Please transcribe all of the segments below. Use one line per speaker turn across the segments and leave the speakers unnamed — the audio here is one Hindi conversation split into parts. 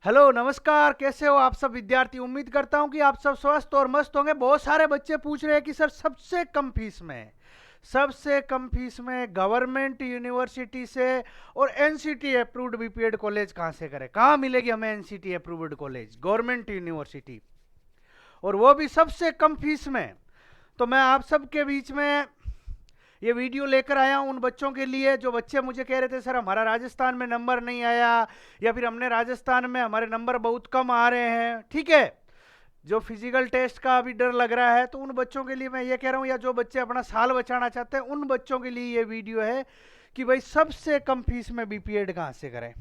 हेलो नमस्कार, कैसे हो आप सब विद्यार्थी। उम्मीद करता हूं कि आप सब स्वस्थ और मस्त होंगे। बहुत सारे बच्चे पूछ रहे हैं कि सर सबसे कम फीस में गवर्नमेंट यूनिवर्सिटी से और एनसीटी अप्रूव्ड बीपीएड कॉलेज कहां से करें, कहां मिलेगी हमें NCT approved college government university, और वो भी सबसे कम फीस में। तो मैं आप सबके बीच में ये वीडियो लेकर आया हूं उन बच्चों के लिए जो बच्चे मुझे कह रहे थे सर हमारा राजस्थान में नंबर नहीं आया, या फिर हमने राजस्थान में हमारे नंबर बहुत कम आ रहे हैं, ठीक है, जो फिजिकल टेस्ट का अभी डर लग रहा है। तो उन बच्चों के लिए मैं ये कह रहा हूं, या जो बच्चे अपना साल बचाना चाहते हैं उन बच्चों के लिए ये वीडियो है कि भाई सबसे कम फीस में बीपीएड कहां से करें।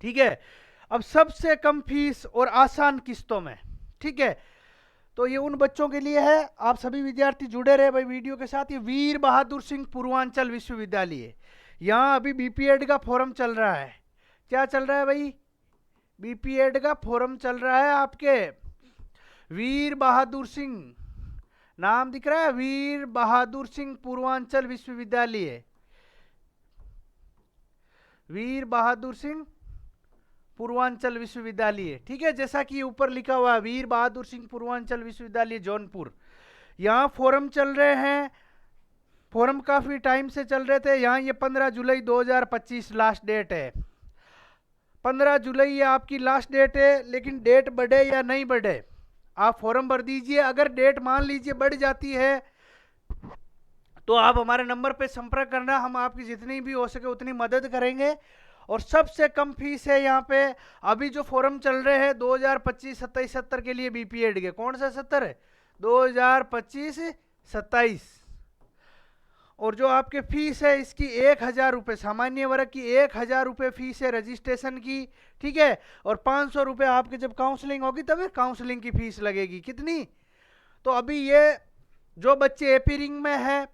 ठीक है, अब सबसे कम फीस और आसान किस्तों में, ठीक है, तो ये उन बच्चों के लिए है। आप सभी विद्यार्थी जुड़े रहे भाई वीडियो के साथ। ये वीर बहादुर सिंह पूर्वांचल विश्वविद्यालय, यहाँ अभी बीपीएड का फॉर्म चल रहा है। क्या चल रहा है भाई? बीपीएड का फॉर्म चल रहा है आपके। वीर बहादुर सिंह नाम दिख रहा है, वीर बहादुर सिंह पूर्वांचल विश्वविद्यालय, वीर बहादुर सिंह पूर्वांचल विश्वविद्यालय, ठीक है, जैसा कि ऊपर लिखा हुआ है वीर बहादुर सिंह पूर्वांचल विश्वविद्यालय जौनपुर। यहाँ फॉर्म चल रहे हैं, फॉर्म काफी टाइम से चल रहे थे। यहाँ ये 15 जुलाई 2025 लास्ट डेट है। 15 जुलाई ये आपकी लास्ट डेट है, लेकिन डेट बढ़े या नहीं बढ़े आप फॉर्म भर दीजिए। अगर डेट मान लीजिए बढ़ जाती है तो आप हमारे नंबर पे संपर्क करना, हम आपकी जितनी भी हो सके उतनी मदद करेंगे। और सबसे कम फीस है यहाँ पे। अभी जो फॉर्म चल रहे हैं 2025 27 70 के लिए बीपीएड के, कौन सा 70 है, 2025 27, और जो आपके फीस है इसकी 1000 रुपये, सामान्य वर्ग की 1000 रुपये फीस है रजिस्ट्रेशन की, ठीक है, और 500 रुपये आपके जब काउंसलिंग होगी तब काउंसलिंग की फीस लगेगी। कितनी? तो अभी ये जो बच्चे एपी रिंग में है,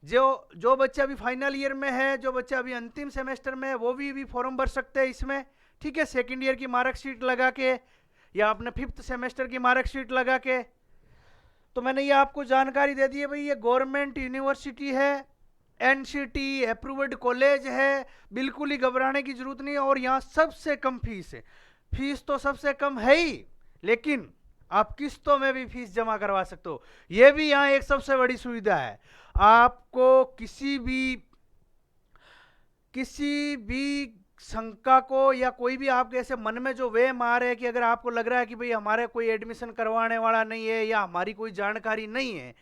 जो बच्चे अभी फाइनल ईयर में है, जो बच्चे अभी अंतिम सेमेस्टर में है, वो भी फॉर्म भर सकते हैं इसमें, ठीक है, सेकेंड ईयर की मार्कशीट लगा के या अपने 5th सेमेस्टर की मार्कशीट लगा के। तो मैंने ये आपको जानकारी दे दी है भाई, ये गवर्नमेंट यूनिवर्सिटी है, एनसीटी अप्रूव्ड कॉलेज है, बिल्कुल ही घबराने की जरूरत नहीं है। और यहाँ सबसे कम फीस है, फीस तो सबसे कम है ही, लेकिन आप किस्तों में भी फीस जमा करवा सकते हो। ये भी यहाँ एक सबसे बड़ी सुविधा है। आपको किसी भी शंका को या कोई भी आपके ऐसे मन में जो वहम आ रहे हैं कि अगर आपको लग रहा है कि भाई हमारे कोई एडमिशन करवाने वाला नहीं है या हमारी कोई जानकारी नहीं है,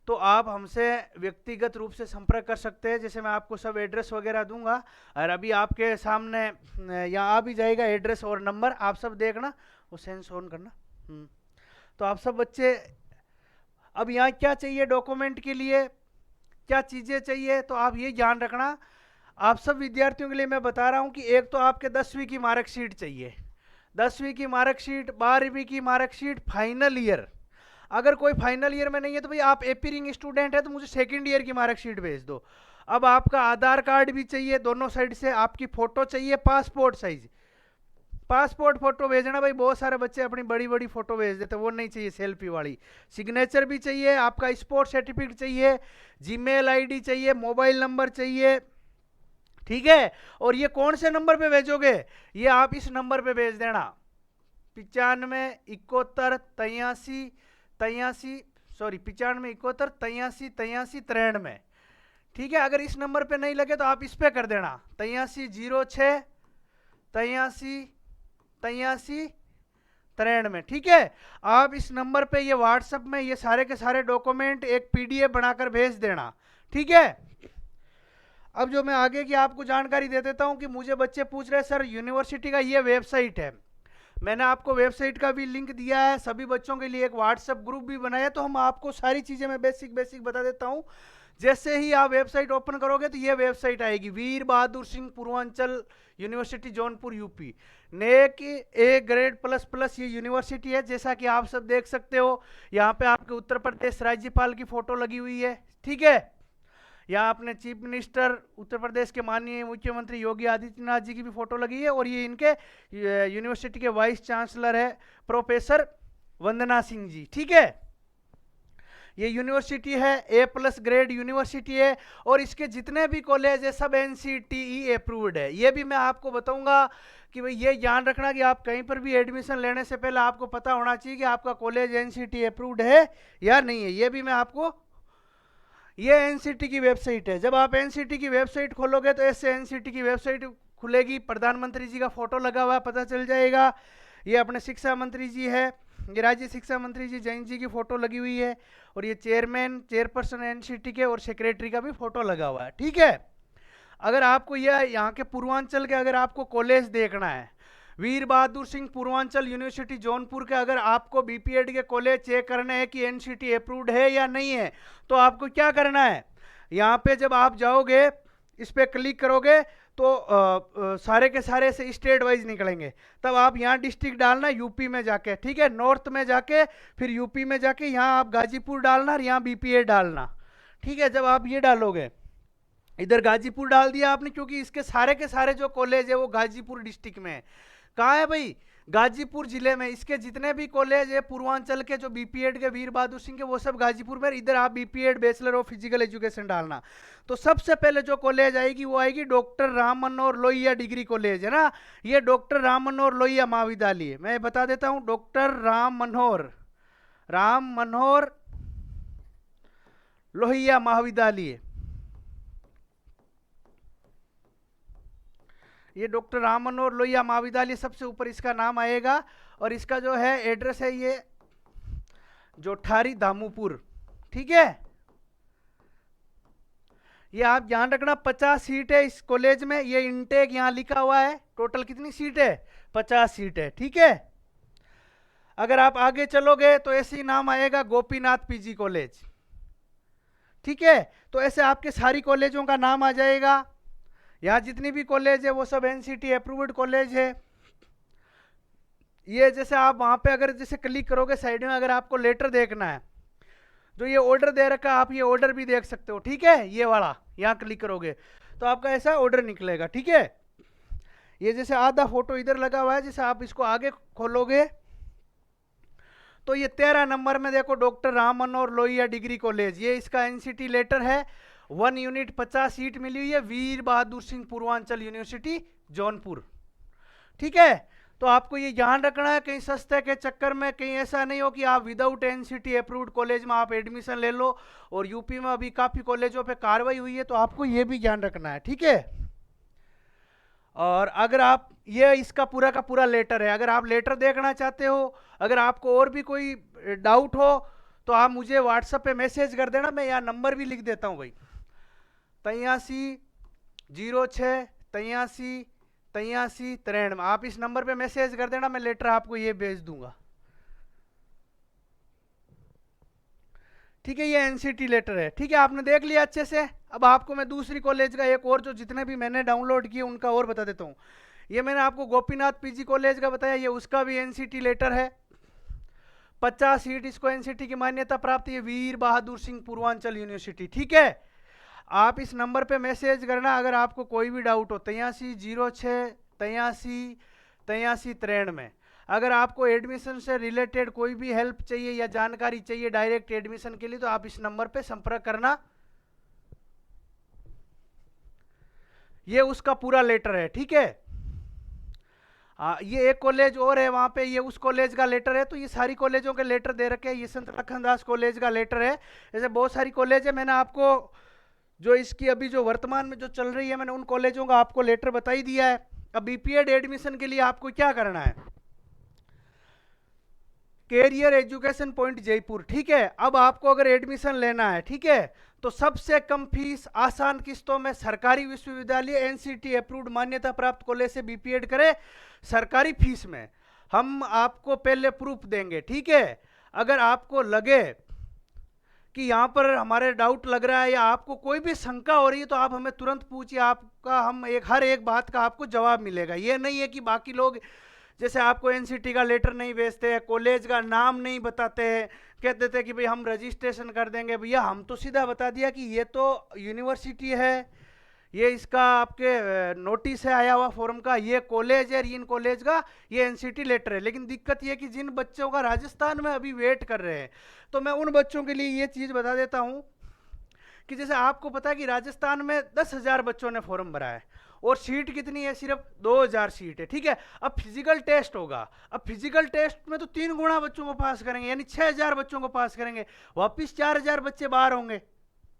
तो आप हमसे व्यक्तिगत रूप से संपर्क कर सकते हैं। जैसे मैं आपको सब एड्रेस वगैरह दूंगा, और अभी आपके सामने यहाँ आ भी जाएगा एड्रेस और नंबर, आप सब देखना, वो सेंस ऑन करना। तो आप सब बच्चे, अब यहाँ क्या चाहिए डॉक्यूमेंट के लिए, क्या चीज़ें चाहिए, तो आप ये ध्यान रखना। आप सब विद्यार्थियों के लिए मैं बता रहा हूँ कि एक तो आपके 10वीं की मार्कशीट चाहिए, 10वीं की मार्कशीट, 12वीं की मार्कशीट, फाइनल ईयर। अगर कोई फाइनल ईयर में नहीं है तो भाई आप एपी रिंग स्टूडेंट है तो मुझे सेकेंड ईयर की मार्कशीट भेज दो। अब आपका आधार कार्ड भी चाहिए दोनों साइड से, आपकी फोटो चाहिए, पासपोर्ट साइज पासपोर्ट फोटो भेजना भाई। बहुत सारे बच्चे अपनी बड़ी बड़ी फोटो भेज देते, वो नहीं चाहिए, सेल्फी वाली। सिग्नेचर भी चाहिए, आपका स्पोर्ट सर्टिफिकेट चाहिए, जीमेल आईडी चाहिए, मोबाइल नंबर चाहिए, ठीक है। और ये कौन से नंबर पे भेजोगे? ये आप इस नंबर पे भेज देना, 95 71 83 83, सॉरी 95 71 83 83 93, ठीक है। अगर इस नंबर पे नहीं लगे तो आप इस पे कर देना, 83 06 83 83 93, ठीक है। आप इस नंबर पे ये व्हाट्सएप में ये सारे के सारे डॉक्यूमेंट एक पीडीएफ बनाकर भेज देना, ठीक है। अब जो मैं आगे की आपको जानकारी दे देता हूं कि मुझे बच्चे पूछ रहे हैं सर यूनिवर्सिटी का ये वेबसाइट है, मैंने आपको वेबसाइट का भी लिंक दिया है, सभी बच्चों के लिए एक व्हाट्सएप ग्रुप भी बनाया, तो हम आपको सारी चीजें मैं बेसिक बता देता हूं। जैसे ही आप वेबसाइट ओपन करोगे तो ये वेबसाइट आएगी, Veer Bahadur Singh Purvanchal university Jaunpur UP, NAAC A grade plus ये यूनिवर्सिटी है। जैसा कि आप सब देख सकते हो, यहाँ पे आपके उत्तर प्रदेश राज्यपाल की फोटो लगी हुई है, ठीक है। यहाँ अपने चीफ मिनिस्टर उत्तर प्रदेश के माननीय मुख्यमंत्री योगी आदित्यनाथ जी की भी फोटो लगी है, और ये इनके यूनिवर्सिटी के वाइस चांसलर है प्रोफेसर वंदना सिंह जी, ठीक है। ये यूनिवर्सिटी है, A+ ग्रेड यूनिवर्सिटी है, और इसके जितने भी कॉलेज है सब NCTE अप्रूव्ड है। ये भी मैं आपको बताऊंगा कि भाई ये ध्यान रखना कि आप कहीं पर भी एडमिशन लेने से पहले आपको पता होना चाहिए कि आपका कॉलेज NCTE अप्रूव्ड है या नहीं है। ये भी मैं आपको, ये NCTE की वेबसाइट है। जब आप NCTE की वेबसाइट खोलोगे तो ऐसे NCTE की वेबसाइट खुलेगी, प्रधानमंत्री जी का फोटो लगा हुआ पता चल जाएगा। ये अपने शिक्षा मंत्री जी है, ये राज्य शिक्षा मंत्री जी जैन जी की फोटो लगी हुई है, और ये चेयरपर्सन NCTE के और सेक्रेटरी का भी फोटो लगा हुआ है। ठीक है, अगर आपको यह यहाँ के पूर्वांचल के अगर आपको कॉलेज देखना है, वीर बहादुर सिंह पूर्वांचल यूनिवर्सिटी जौनपुर के अगर आपको BPEd के कॉलेज चेक करने हैं कि NCTE अप्रूव्ड है या नहीं है, तो आपको क्या करना है, यहाँ पे जब आप जाओगे इस पे क्लिक करोगे तो सारे के सारे से स्टेट वाइज निकलेंगे। तब आप यहाँ डिस्ट्रिक्ट डालना यूपी में जाके, ठीक है, नॉर्थ में जाके फिर यूपी में जाके यहाँ आप गाजीपुर डालना और यहाँ BPEd डालना। ठीक है, जब आप ये डालोगे, इधर गाजीपुर डाल दिया आपने, क्योंकि इसके सारे के सारे जो कॉलेज है वो गाजीपुर डिस्ट्रिक्ट में है। कहाँ है भाई, गाजीपुर जिले में। इसके जितने भी कॉलेज है पूर्वांचल के जो BPEd के वीर बहादुर सिंह के, वो सब गाजीपुर में। इधर आप BPEd bachelor of physical education डालना। तो सबसे पहले जो कॉलेज आएगी वो आएगी doctor Ram Manohar Lohia degree college, है ना। ये डॉक्टर राम मनोहर लोहिया महाविद्यालय, मैं बता देता हूँ, डॉक्टर राम मनोहर लोहिया महाविद्यालय, ये डॉक्टर राम मनोहर लोहिया महाविद्यालय सबसे ऊपर इसका नाम आएगा। और इसका जो है एड्रेस है ये जोठारी दामूपुर। ठीक है, ये आप ध्यान रखना, 50 सीट है इस कॉलेज में। ये इनटेक यहाँ लिखा हुआ है, टोटल कितनी सीट है, 50 सीट है। ठीक है, अगर आप आगे चलोगे तो ऐसे ही नाम आएगा गोपीनाथ PG कॉलेज। ठीक है, तो ऐसे आपके सारी कॉलेजों का नाम आ जाएगा। यहाँ जितनी भी कॉलेज है वो सब NCTE अप्रूव्ड कॉलेज है। ये जैसे आप वहाँ पे अगर जैसे क्लिक करोगे साइड में, अगर आपको लेटर देखना है, जो ये ऑर्डर दे रखा है, आप ये ऑर्डर भी देख सकते हो। ठीक है, ये वाला यहाँ क्लिक करोगे तो आपका ऐसा ऑर्डर निकलेगा। ठीक है, ये जैसे आधा फोटो इधर लगा हुआ है, जैसे आप इसको आगे खोलोगे तो ये 13 नंबर में देखो doctor Ram Manohar Lohia degree college, ये इसका NCTE लेटर है। 1 यूनिट 50 सीट मिली हुई है, वीर बहादुर सिंह पूर्वांचल यूनिवर्सिटी जौनपुर। ठीक है, तो आपको ये ध्यान रखना है, कहीं सस्ते के चक्कर में कहीं ऐसा नहीं हो कि आप विदाउट NCTE अप्रूव्ड कॉलेज में आप एडमिशन ले लो। और यूपी में अभी काफ़ी कॉलेजों पे कार्रवाई हुई है, तो आपको ये भी ध्यान रखना है। ठीक है, और अगर आप ये इसका पूरा का पूरा लेटर है, अगर आप लेटर देखना चाहते हो, अगर आपको और भी कोई डाउट हो तो आप मुझे व्हाट्सएप पे मैसेज कर देना, मैं यहाँ नंबर भी लिख देता हूँ भाई, 83 06 83 83 93। आप इस नंबर पे मैसेज कर देना, मैं लेटर आपको ये भेज दूंगा। ठीक है, ये NCTE लेटर है। ठीक है, आपने देख लिया अच्छे से। अब आपको मैं दूसरी कॉलेज का एक और जो जितने भी मैंने डाउनलोड किए उनका और बता देता हूँ। ये मैंने आपको गोपीनाथ PG कॉलेज का बताया, ये उसका भी NCTE लेटर है। 50 सीट इसको NCTE की मान्यता प्राप्त है, वीर बहादुर सिंह पूर्वांचल यूनिवर्सिटी। ठीक है, आप इस नंबर पे मैसेज करना अगर आपको कोई भी डाउट हो, 83 06 83 83 93 में। अगर आपको एडमिशन से रिलेटेड कोई भी हेल्प चाहिए या जानकारी चाहिए डायरेक्ट एडमिशन के लिए, तो आप इस नंबर पे संपर्क करना। ये उसका पूरा लेटर है। ठीक है, ये एक कॉलेज और है वहां पे, ये उस कॉलेज का लेटर है। तो ये सारी कॉलेजों के लेटर दे रखे हैं। ये संत लखनदास कॉलेज का लेटर है। ऐसे बहुत सारी कॉलेज है, मैंने आपको जो इसकी अभी जो वर्तमान में जो चल रही है, मैंने उन कॉलेजों का आपको लेटर बता ही दिया है। अब BPEd एडमिशन के लिए आपको क्या करना है, कैरियर एजुकेशन पॉइंट जयपुर। ठीक है, अब आपको अगर एडमिशन लेना है, ठीक है, तो सबसे कम फीस आसान किस्तों में सरकारी विश्वविद्यालय NCTE अप्रूव्ड मान्यता प्राप्त कॉलेज से BPEd करे, सरकारी फीस में। हम आपको पहले प्रूफ देंगे। ठीक है, अगर आपको लगे कि यहाँ पर हमारे डाउट लग रहा है या आपको कोई भी शंका हो रही है, तो आप हमें तुरंत पूछिए, आपका हम हर एक बात का आपको जवाब मिलेगा। ये नहीं है कि बाकी लोग जैसे आपको NCTE का लेटर नहीं भेजते हैं, कॉलेज का नाम नहीं बताते हैं, कहते थे कि भाई हम रजिस्ट्रेशन कर देंगे। भैया हम तो सीधा बता दिया कि ये तो यूनिवर्सिटी है, ये इसका आपके नोटिस है आया हुआ फॉर्म का, ये कॉलेज है, इन कॉलेज का ये एनसीटी लेटर है। लेकिन दिक्कत ये कि जिन बच्चों का राजस्थान में अभी वेट कर रहे हैं, तो मैं उन बच्चों के लिए ये चीज़ बता देता हूँ कि जैसे आपको पता है कि राजस्थान में 10,000 बच्चों ने फॉर्म भरा है और सीट कितनी है, सिर्फ 2,000 सीट है, ठीक है। अब फिजिकल टेस्ट होगा, अब फिजिकल टेस्ट में तो 3 गुना बच्चों को पास करेंगे, यानी 6,000 बच्चों को पास करेंगे, वापिस 4,000 बच्चे बाहर होंगे,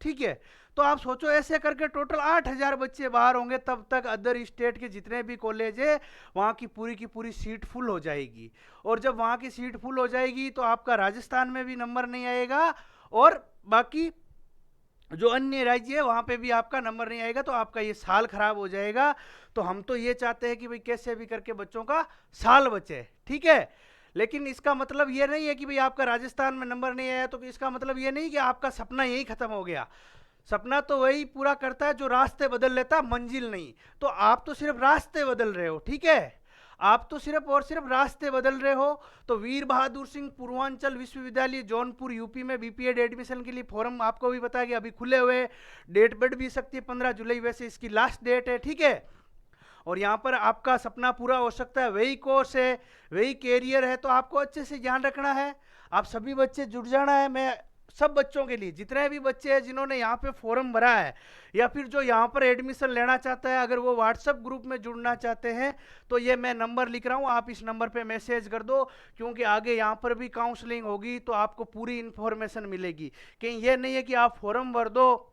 ठीक है। तो आप सोचो ऐसे करके टोटल 8,000 बच्चे बाहर होंगे, तब तक अदर स्टेट के जितने भी कॉलेज है वहाँ की पूरी सीट फुल हो जाएगी। और जब वहाँ की सीट फुल हो जाएगी तो आपका राजस्थान में भी नंबर नहीं आएगा और बाकी जो अन्य राज्य है वहाँ पे भी आपका नंबर नहीं आएगा, तो आपका ये साल खराब हो जाएगा। तो हम तो ये चाहते हैं कि भाई कैसे भी करके बच्चों का साल बचे, ठीक है। लेकिन इसका मतलब ये नहीं है कि भाई आपका राजस्थान में नंबर नहीं आया तो इसका मतलब ये नहीं कि आपका सपना यही खत्म हो गया। सपना तो वही पूरा करता है जो रास्ते बदल लेता है, मंजिल नहीं। तो आप तो सिर्फ रास्ते बदल रहे हो, ठीक है, आप तो सिर्फ और सिर्फ रास्ते बदल रहे हो। तो वीर बहादुर सिंह पूर्वांचल विश्वविद्यालय जौनपुर यूपी में बीपीएड एडमिशन के लिए फॉर्म आपको भी पता है कि अभी खुले हुए, डेट बढ़ भी सकती है 15 जुलाई, वैसे इसकी लास्ट डेट है, ठीक है। और यहाँ पर आपका सपना पूरा हो सकता है, वही कोर्स है, वही कैरियर है, तो आपको अच्छे से ध्यान रखना है। आप सभी बच्चे जुड़ जाना है। मैं सब बच्चों के लिए, जितने भी बच्चे हैं जिन्होंने यहाँ पे फॉर्म भरा है या फिर जो यहाँ पर एडमिशन लेना चाहता है, अगर वो व्हाट्सएप ग्रुप में जुड़ना चाहते हैं तो ये मैं नंबर लिख रहा हूँ, आप इस नंबर पे मैसेज कर दो, क्योंकि आगे यहाँ पर भी काउंसलिंग होगी तो आपको पूरी इन्फॉर्मेशन मिलेगी। कहीं ये नहीं है कि आप फॉर्म भर दो,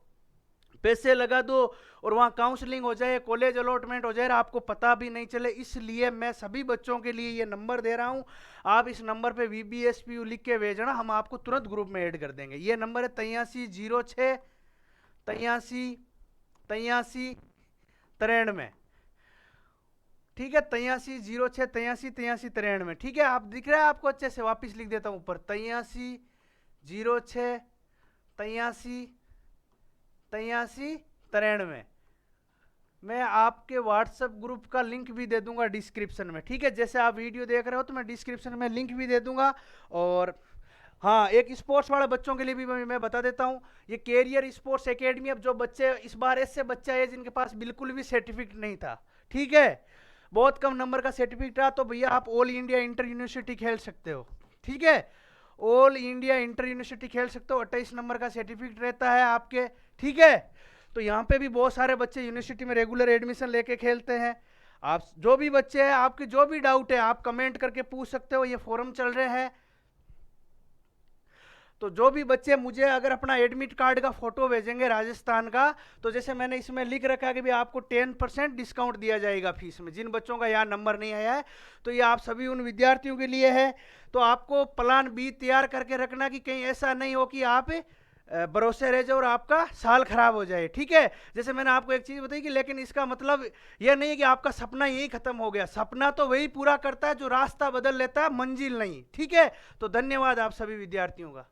पैसे लगा दो और वहाँ काउंसलिंग हो जाए, कॉलेज अलॉटमेंट हो जाए, आपको पता भी नहीं चले। इसलिए मैं सभी बच्चों के लिए ये नंबर दे रहा हूँ, आप इस नंबर पे VBSPU लिख के भेजना, हम आपको तुरंत ग्रुप में ऐड कर देंगे। ये नंबर है 8306 83 93, ठीक है, 8306 83 ठीक है। आप दिख रहा है आपको अच्छे से, वापिस लिख देता हूँ ऊपर 8306 83 मैं आपके व्हाट्सएप ग्रुप का लिंक भी दे दूंगा डिस्क्रिप्शन में, ठीक है। जैसे आप वीडियो देख रहे हो तो मैं डिस्क्रिप्शन में लिंक भी दे दूंगा। और हाँ, एक स्पोर्ट्स वाले बच्चों के लिए भी मैं बता देता हूँ, ये कैरियर स्पोर्ट्स एकेडमी। अब जो बच्चे इस बार ऐसे बच्चा है जिनके पास बिल्कुल भी सर्टिफिकेट नहीं था, ठीक है, बहुत कम नंबर का सर्टिफिकेट था, तो भैया आप ऑल इंडिया इंटर यूनिवर्सिटी खेल सकते हो, ठीक है, ऑल इंडिया इंटर यूनिवर्सिटी खेल सकते हो। 28 नंबर का सर्टिफिकेट रहता है आपके, ठीक है। तो यहाँ पे भी बहुत सारे बच्चे यूनिवर्सिटी में रेगुलर एडमिशन लेके खेलते हैं। आप जो भी बच्चे हैं, आपके जो भी डाउट है आप कमेंट करके पूछ सकते हो, ये फोरम चल रहे हैं। तो जो भी बच्चे मुझे अगर अपना एडमिट कार्ड का फोटो भेजेंगे राजस्थान का, तो जैसे मैंने इसमें लिख रखा है कि भाई आपको 10% डिस्काउंट दिया जाएगा फीस में, जिन बच्चों का यहाँ नंबर नहीं आया है। तो ये आप सभी उन विद्यार्थियों के लिए है। तो आपको प्लान बी तैयार करके रखना कि कहीं ऐसा नहीं हो कि आप भरोसे रह जाओ और आपका साल खराब हो जाए, ठीक है। जैसे मैंने आपको एक चीज बताई कि लेकिन इसका मतलब यह नहीं है कि आपका सपना यही खत्म हो गया। सपना तो वही पूरा करता है जो रास्ता बदल लेता है, मंजिल नहीं, ठीक है। तो धन्यवाद आप सभी विद्यार्थियों का।